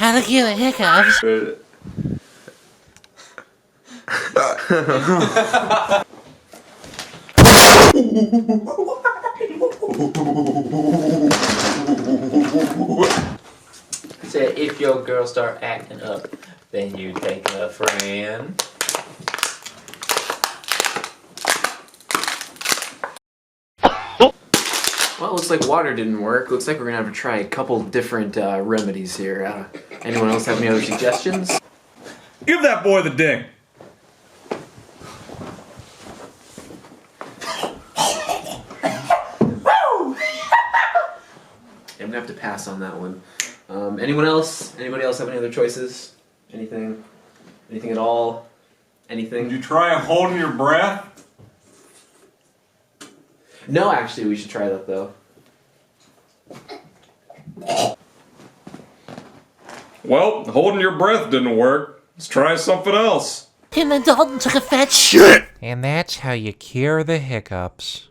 How to cure the hiccups? Say if your girl start acting up, then you take a friend. Well, looks like water didn't work. Looks like we're gonna have to try a couple different remedies here. Anyone else have any other suggestions? Give that boy the ding. I'm gonna have to pass on that one. Anyone else? Anybody else have any other choices? Anything? Anything at all? Anything? Did you try holding your breath? No, actually, we should try that though. Well, holding your breath didn't work. Let's try something else. And then Dalton took a fat shit. And that's how you cure the hiccups.